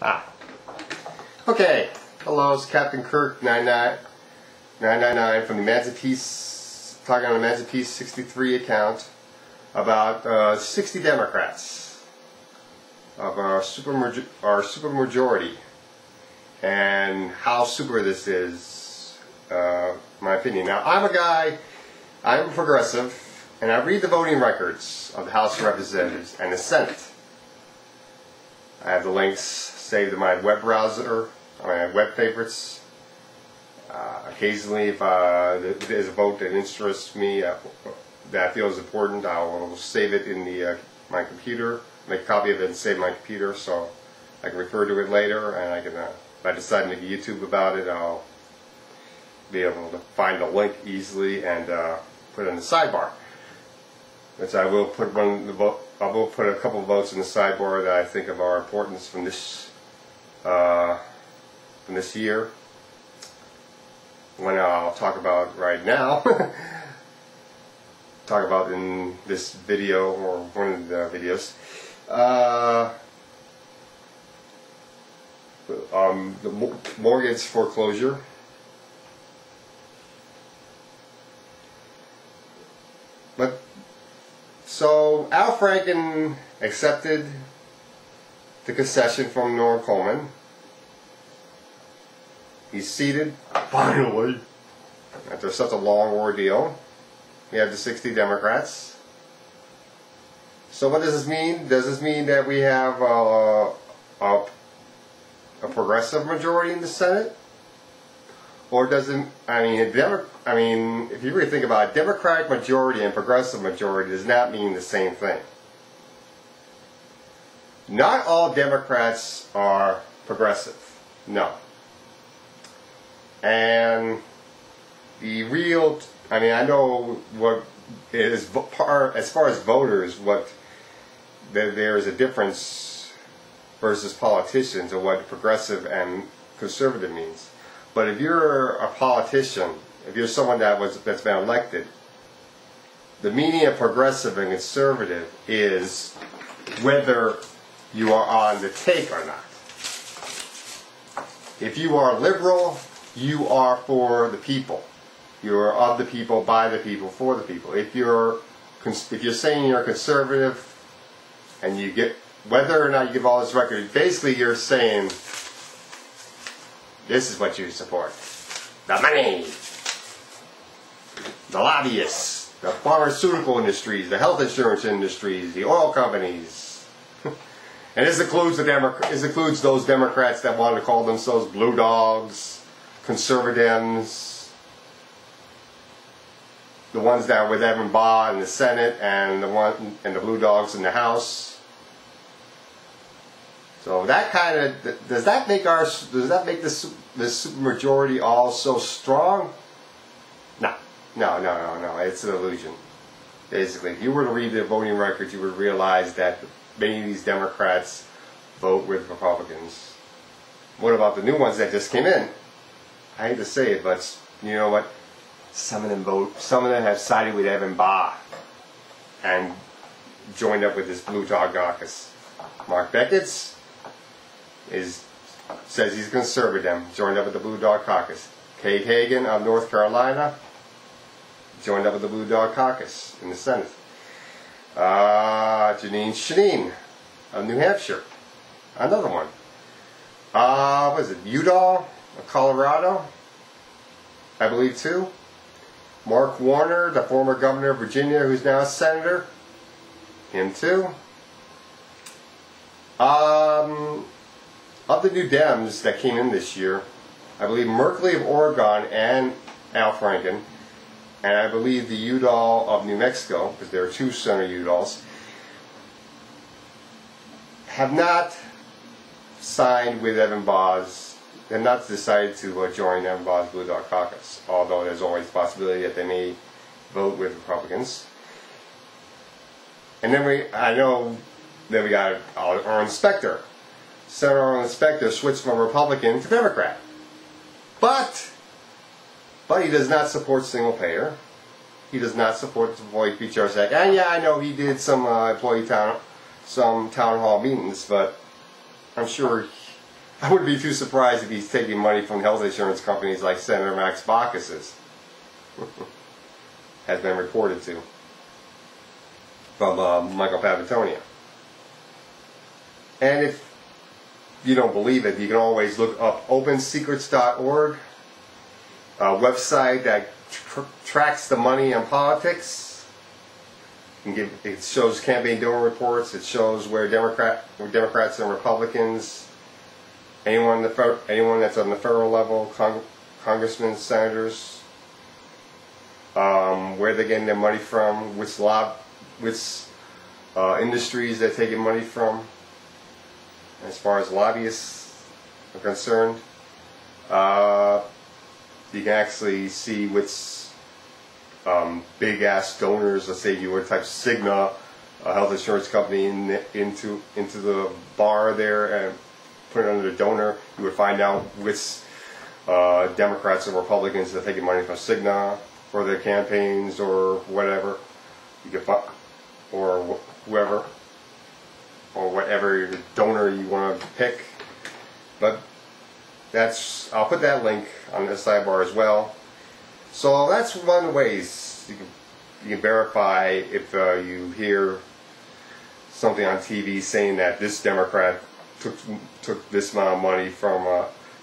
Ah. Okay. Hello, it's Captain Kirk 99999 from the Man's Peace, talking on the Man's Peace 63 account about 60 Democrats of our supermajority and how super this is, my opinion. Now, I'm a progressive, and I read the voting records of the House of Representatives and the Senate. I have the links saved in my web browser, my web favorites. Occasionally, if there's a vote that interests me, that I feel is important, I will save it in my computer, make a copy of it and save my computer so I can refer to it later, and I can, if I decide to make a YouTube about it, I'll be able to find the link easily and put it in the sidebar. Which I will put I will put a couple of votes in the sidebar that I think of our importance from this year. One I'll talk about right now. Talk about in this video or one of the videos. The mortgage foreclosure. But so Al Franken accepted the concession from Norm Coleman. He's seated, finally, after such a long ordeal. We have the 60 Democrats. So what does this mean? Does this mean that we have a progressive majority in the Senate? Or does it, if you really think about it, Democratic majority and progressive majority does not mean the same thing. Not all Democrats are progressive. No. And the real, I know what is, as far as voters, there is a difference versus politicians of what progressive and conservative means. But if you're a politician, if you're someone that's been elected, the meaning of progressive and conservative is whether you are on the take or not. If you are liberal, you are for the people. You are of the people, by the people, for the people. If you're saying you're conservative, and you get, whether or not you give all this record, basically you're saying this is what you support. The money, the lobbyists, the pharmaceutical industries, the health insurance industries, the oil companies. And this includes those Democrats that want to call themselves blue dogs, conservatives, the ones that are with Evan Baugh in the Senate, and the blue dogs in the House. So that kind of, does that make this supermajority all so strong? No, it's an illusion. Basically, if you were to read the voting records, you would realize that many of these Democrats vote with Republicans. What about the new ones that just came in? I hate to say it, but you know what? Some of them have sided with Evan Baugh and joined up with this blue dog caucus. Mark Beckett's says he's a conservative, joined up with the Blue Dog Caucus. Kate Hagan of North Carolina joined up with the Blue Dog Caucus in the Senate. Jeanine Shaheen of New Hampshire, another one. What is it? Udall of Colorado, I believe too. Mark Warner, the former governor of Virginia, who's now a senator, him too. Of the new Dems that came in this year, I believe Merkley of Oregon and Al Franken, and I believe the Udall of New Mexico, because there are two Senator Udalls, have not signed with Evan Baugh's, have not decided to join Evan Baugh's Blue Dog Caucus, although there's always the possibility that they may vote with Republicans. And then we got our inspector. Senator Inspector switched from Republican to Democrat. But he does not support single payer. He does not support the Employee Free Charge Act. And yeah, I know he did some town hall meetings, but I'm sure I wouldn't be too surprised if he's taking money from health insurance companies like Senator Max Baucus is. Has been reported to. From Michael Papitonia. And if you don't believe it, you can always look up opensecrets.org, a website that tracks the money in politics. It shows campaign donor reports. It shows where Democrats and Republicans, anyone that's on the federal level, congressmen, senators, where they're getting their money from, which industries they're taking money from, as far as lobbyists are concerned. You can actually see which big ass donors, let's say you were to type Cigna, a health insurance company, into the bar there and put it under the donor, you would find out which Democrats or Republicans are taking money from Cigna for their campaigns or whatever. You could find, or whoever, or whatever donor you want to pick. But I'll put that link on the sidebar as well. So that's one of the ways you can verify if you hear something on TV saying that this Democrat took this amount of money from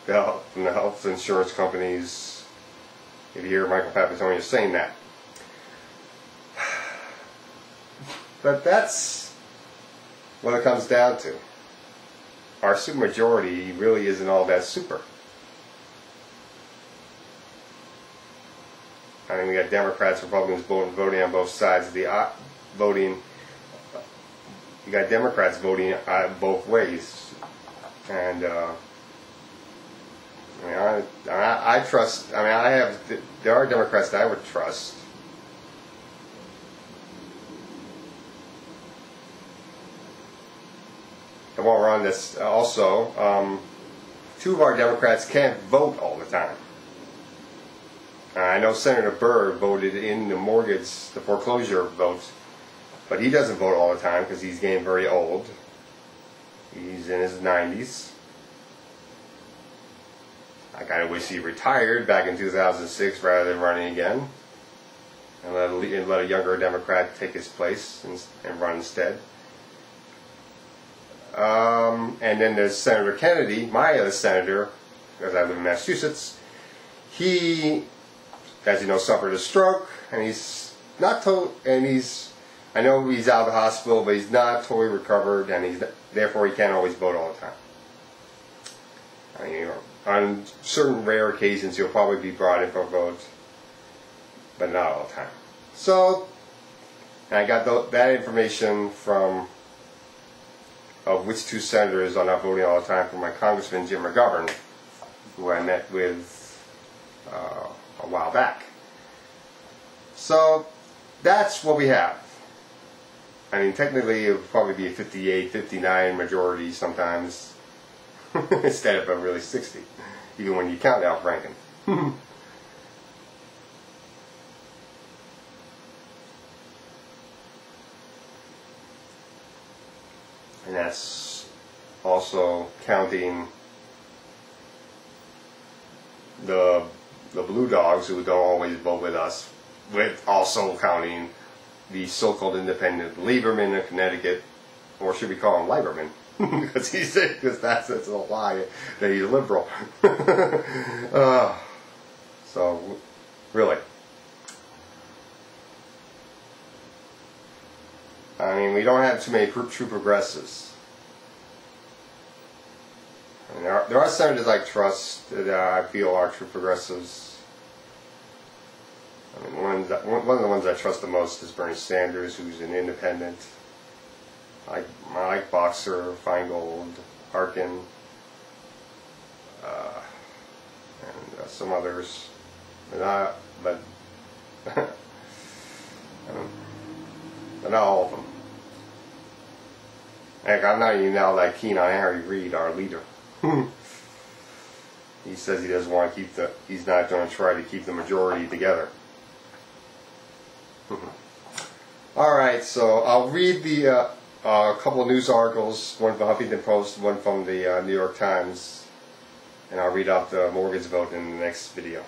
the health insurance companies. If you hear Michael Papitonia saying that. But that's what it comes down to. Our supermajority really isn't all that super. I mean, we got Democrats, Republicans voting on both sides of the voting. You got Democrats voting both ways, and I trust. I mean, there are Democrats that I would trust. And while we're on this, also, two of our Democrats can't vote all the time. I know Senator Byrd voted in the foreclosure vote, but he doesn't vote all the time because he's getting very old. He's in his 90s. I kind of wish he retired back in 2006 rather than running again, and let a younger Democrat take his place and run instead. And then there's Senator Kennedy, my other senator, because I live in Massachusetts. He, as you know, suffered a stroke, and he's not I know he's out of the hospital, but he's not totally recovered, and therefore he can't always vote all the time. I mean, on certain rare occasions he'll probably be brought in for a vote, but not all the time. So, I got that information from which two senators are not voting all the time from my Congressman Jim McGovern, who I met with a while back. So that's what we have. I mean, technically it would probably be a 58, 59 majority sometimes instead of a really 60, even when you count Al Franken. And that's also counting the blue dogs who don't always vote with us, with also counting the so-called independent Lieberman in Connecticut, or should we call him Lieberman? because that's a lie that he's a liberal. So really, I mean, we don't have too many true progressives. I mean, there are senators I trust that I feel are true progressives. I mean, one of the ones I trust the most is Bernie Sanders, who's an independent. I like Boxer, Feingold, Harkin, and some others, but not all of them. Heck, I'm not even now that keen on Harry Reid, our leader. He says he doesn't want to he's not going to try to keep the majority together. Alright, so I'll read a couple of news articles, one from the Huffington Post, one from the New York Times, and I'll read out the Morgan's vote in the next video.